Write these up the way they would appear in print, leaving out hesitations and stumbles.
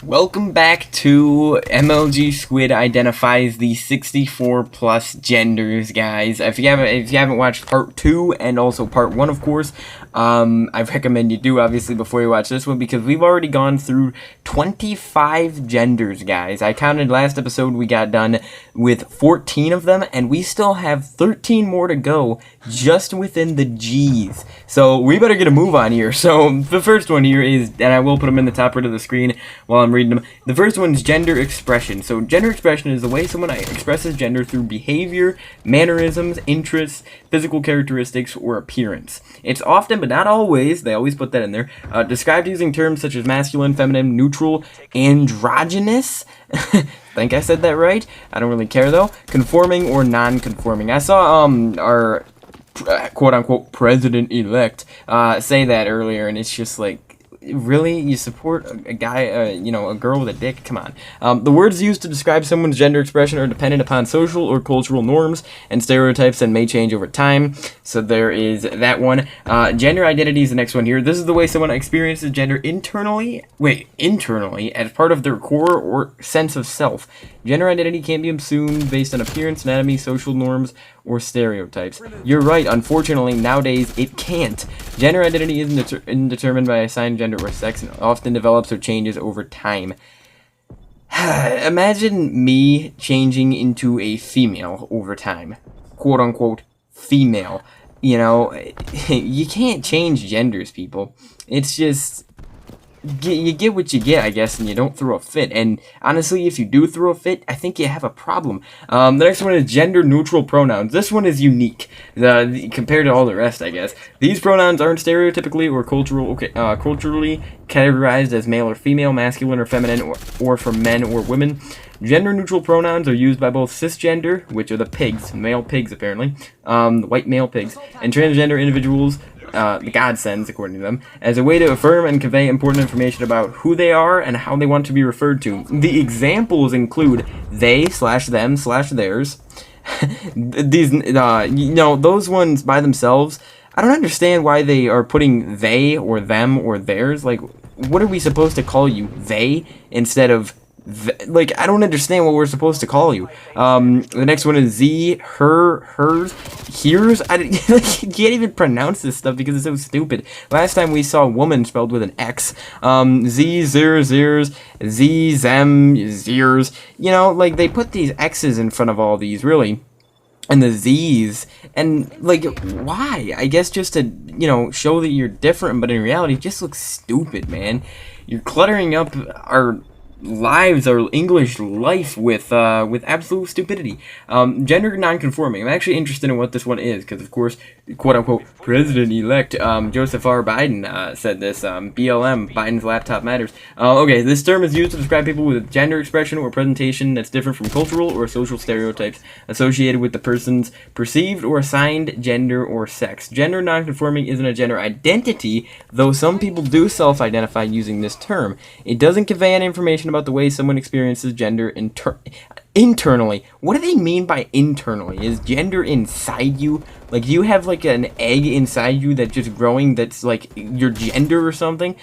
Welcome back to MLG Squid identifies the 64 plus genders, guys. If you haven't watched part 2 and also part 1, of course, I recommend you do, obviously, before you watch this one, because we've already gone through 25 genders, guys. I counted last episode, we got done with 14 of them, and we still have 13 more to go just within the G's. So we better get a move on here. So the first one here is, and I will put them in the top right of the screen while I'm reading them. The first one is gender expression. So gender expression is the way someone expresses gender through behavior, mannerisms, interests, physical characteristics, or appearance. It's often, but not always, they always put that in there, described using terms such as masculine, feminine, neutral, androgynous. Think I said that right? I don't really care though. Conforming or non-conforming. I saw our quote-unquote president-elect say that earlier, and it's just like, really? You support a guy, a girl with a dick? Come on. The words used to describe someone's gender expression are dependent upon social or cultural norms and stereotypes and may change over time. So there is that one. Gender identity is the next one here. This is the way someone experiences gender internally as part of their core or sense of self. Gender identity can't be assumed based on appearance, anatomy, social norms, or stereotypes. You're right, unfortunately, nowadays it can't. Gender identity isn't determined by assigned gender or sex and often develops or changes over time. Imagine me changing into a female over time. Quote unquote female. You know, you can't change genders, people. It's just, you get what you get, I guess, and you don't throw a fit. And honestly, if you do throw a fit, I think you have a problem. The next one is gender-neutral pronouns. This one is unique compared to all the rest, I guess. These pronouns aren't stereotypically or culturally categorized as male or female, masculine or feminine, or for men or women. Gender-neutral pronouns are used by both cisgender, which are the pigs, male pigs apparently, the white male pigs, and transgender individuals, the God sends, according to them, as a way to affirm and convey important information about who they are and how they want to be referred to. The examples include they/them/theirs. These, those ones by themselves, I don't understand why they are putting they or them or theirs. Like, what are we supposed to call you? They instead of like, I don't understand what we're supposed to call you. The next one is z, her, hers, here's. You can't even pronounce this stuff because it's so stupid. Last time we saw woman spelled with an X. Z, zers, zers, z, them, zers. You know, like, they put these X's in front of all these, really. And the Z's, and, like, why? I guess just to, show that you're different, but in reality, it just looks stupid, man. You're cluttering up our lives, our English life with absolute stupidity. Gender non-conforming. I'm actually interested in what this one is, because of course, quote-unquote president-elect Joseph R. Biden said this. BLM, Biden's laptop matters. Okay, this term is used to describe people with gender expression or presentation that's different from cultural or social stereotypes associated with the person's perceived or assigned gender or sex. Gender non-conforming isn't a gender identity, though some people do self-identify using this term. It doesn't convey any information about the way someone experiences gender internally. What do they mean by internally? Is gender inside you? Like, do you have like an egg inside you that's just growing that's like your gender or something?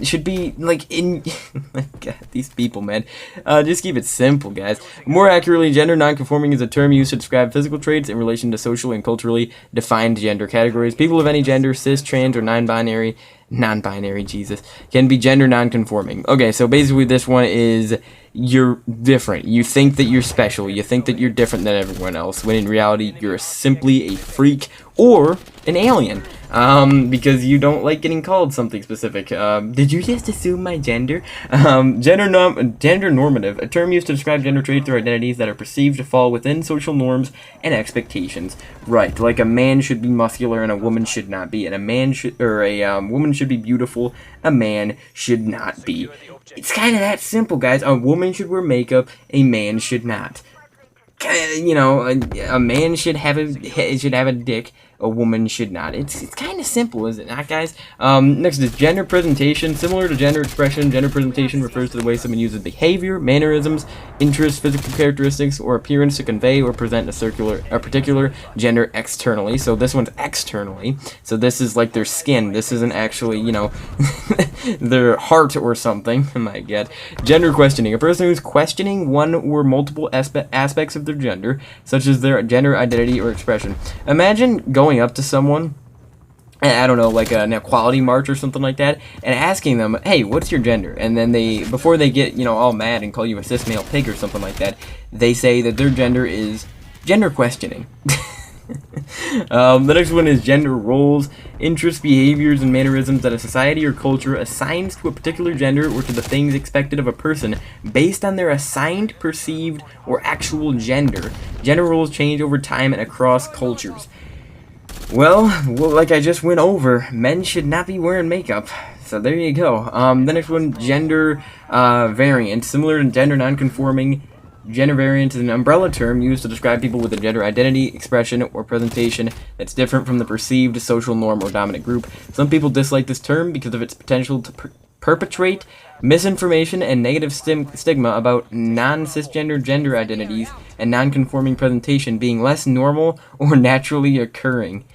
Should be like in God, these people, man. Just keep it simple, guys. More accurately, gender nonconforming is a term used to describe physical traits in relation to social and culturally defined gender categories. People of any gender, cis, trans, or non-binary, Jesus, can be gender nonconforming. Okay, so basically this one is, you're different. You think that you're special. You think that you're different than everyone else, when in reality, you're simply a freak or an alien. Because you don't like getting called something specific. Did you just assume my gender? Gender normative, a term used to describe gender traits or identities that are perceived to fall within social norms and expectations. Right, like a man should be muscular and a woman should not be, and a woman should be beautiful, a man should not be. It's kind of that simple, guys. A woman should wear makeup, a man should not. A man should have a dick, a woman should not. It's kind of simple, is it not, guys? Next is gender presentation. Similar to gender expression, gender presentation refers to the way someone uses behavior, mannerisms, interests, physical characteristics, or appearance to convey or present a particular gender externally. So this one's externally. So this is like their skin. This isn't actually, you know, their heart or something. Oh my god. Gender questioning. A person who's questioning one or multiple aspects of their gender, such as their gender identity or expression. Imagine going up to someone, I don't know, like an equality march or something like that, and asking them, hey, what's your gender? And then they, before they get, you know, all mad and call you a cis male pig or something like that, they say that their gender is gender questioning. The next one is gender roles, interests, behaviors, and mannerisms that a society or culture assigns to a particular gender or to the things expected of a person based on their assigned, perceived, or actual gender. Gender roles change over time and across cultures. Well, like I just went over, men should not be wearing makeup. So there you go. The next one, gender variant. Similar to gender nonconforming, gender variant is an umbrella term used to describe people with a gender identity, expression, or presentation that's different from the perceived social norm or dominant group. Some people dislike this term because of its potential to perpetrate misinformation and negative stigma about non-cisgender gender identities and non-conforming presentation being less normal or naturally occurring.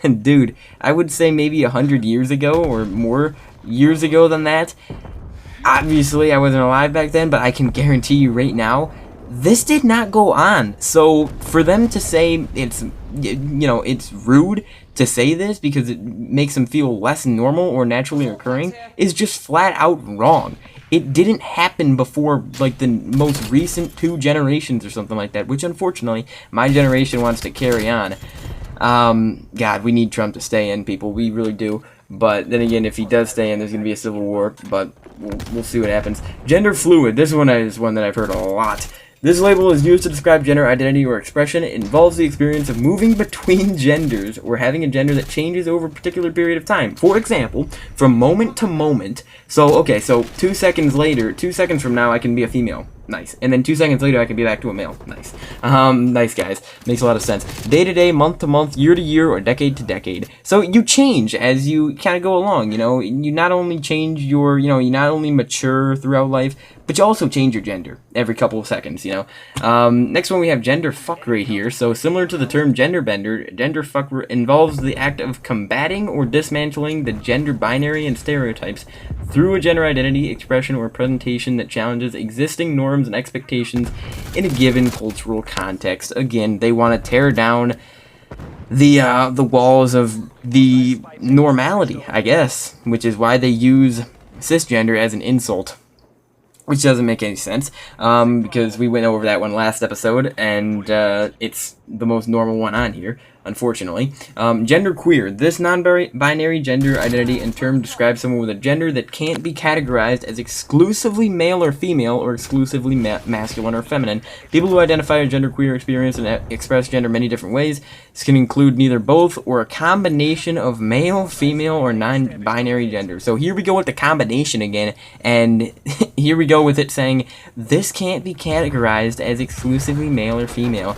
And dude, I would say maybe 100 years ago or more years ago than that. Obviously, I wasn't alive back then, but I can guarantee you right now, this did not go on. So for them to say it's, you know, it's rude to say this because it makes them feel less normal or naturally occurring is just flat out wrong. It didn't happen before, like, the most recent 2 generations or something like that, which unfortunately my generation wants to carry on. God, we need Trump to stay in, people. We really do. But then again, if he does stay in, there's going to be a civil war. But we'll see what happens. Gender fluid. This one is one that I've heard a lot. This label is used to describe gender identity or expression. It involves the experience of moving between genders or having a gender that changes over a particular period of time. For example, from moment to moment. So, okay, so 2 seconds later, 2 seconds from now, I can be a female. Nice. And then 2 seconds later, I can be back to a male. Nice. Nice, guys. Makes a lot of sense. Day to day, month to month, year to year, or decade to decade. So you change as you kind of go along, you know. You not only change your, you know, you not only mature throughout life, but you also change your gender every couple of seconds, you know. Next one, we have gender fuck right here. So similar to the term gender bender, gender fuck involves the act of combating or dismantling the gender binary and stereotypes through a gender identity, expression, or presentation that challenges existing norms and expectations in a given cultural context. Again, they want to tear down the walls of the normality, I guess, which is why they use cisgender as an insult. Which doesn't make any sense, because we went over that one last episode, and it's the most normal one on here, unfortunately. Genderqueer. This non-binary gender identity and term describes someone with a gender that can't be categorized as exclusively male or female or exclusively masculine or feminine. People who identify as genderqueer experience and express gender many different ways. This can include neither both or a combination of male, female, or non-binary gender. So here we go with the combination again, and here we go with it saying this can't be categorized as exclusively male or female.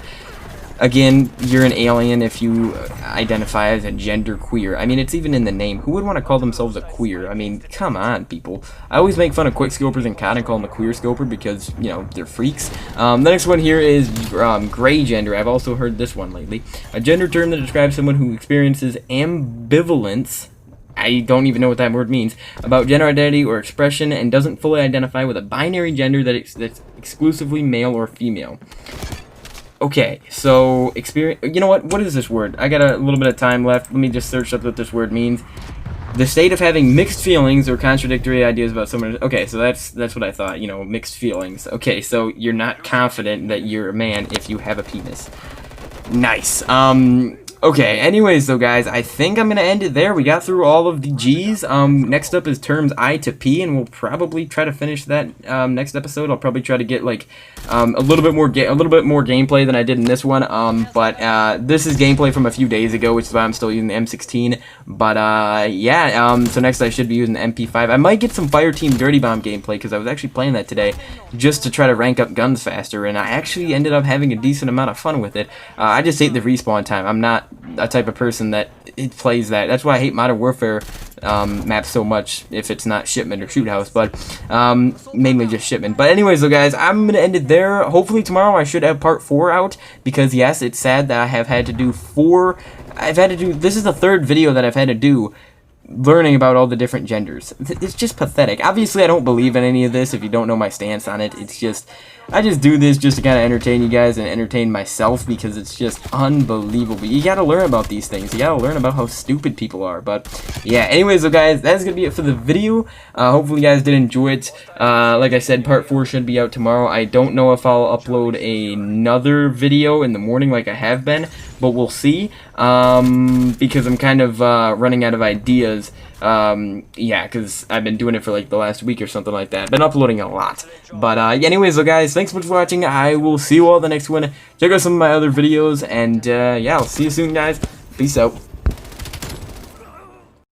Again, you're an alien if you identify as a genderqueer. I mean, it's even in the name. Who would want to call themselves a queer? I mean, come on, people. I always make fun of quickscopers and COD and call them a queer scoper because, you know, they're freaks. The next one here is Greygender. I've also heard this one lately. A gender term that describes someone who experiences ambivalence. I don't even know what that word means, about gender identity or expression and doesn't fully identify with a binary gender that's exclusively male or female. Okay, so you know what is this word? I got a little bit of time left. Let me just search up what this word means. The state of having mixed feelings or contradictory ideas about someone. Okay, so that's what I thought, you know, mixed feelings. Okay, so you're not confident that you're a man if you have a penis. Nice. Okay, anyways though, guys, I think I'm gonna end it there. We got through all of the G's. Next up is terms I to P, and we'll probably try to finish that next episode. I'll probably try to get like a little bit more gameplay than I did in this one. But this is gameplay from a few days ago, which is why I'm still using the M16. But yeah, so next I should be using the MP5. I might get some Fireteam Dirty Bomb gameplay because I was actually playing that today just to try to rank up guns faster, and I actually ended up having a decent amount of fun with it. I just hate the respawn time. I'm not a type of person that it plays that. That's why I hate Modern Warfare maps so much, if it's not Shipment or Shoot House, but mainly just Shipment. But anyways, though, guys, I'm gonna end it there. Hopefully tomorrow I should have part 4 out, because yes, it's sad that I have had to do 4. This is the 3rd video that I've had to do learning about all the different genders. It's just pathetic. Obviously, I don't believe in any of this if you don't know my stance on it. It's just, I just do this just to kind of entertain you guys and entertain myself, because it's just unbelievable. You gotta learn about these things. You gotta learn about how stupid people are. But yeah, anyways, though, guys, that's gonna be it for the video. Hopefully you guys did enjoy it. Like I said, part 4 should be out tomorrow. I don't know if I'll upload another video in the morning like I have been, but we'll see, because I'm kind of running out of ideas. Yeah, because I've been doing it for like the last week or something like that. Been uploading a lot. But anyways, though, guys, thanks so much for watching. I will see you all the next one. Check out some of my other videos, and yeah, I'll see you soon, guys. Peace out.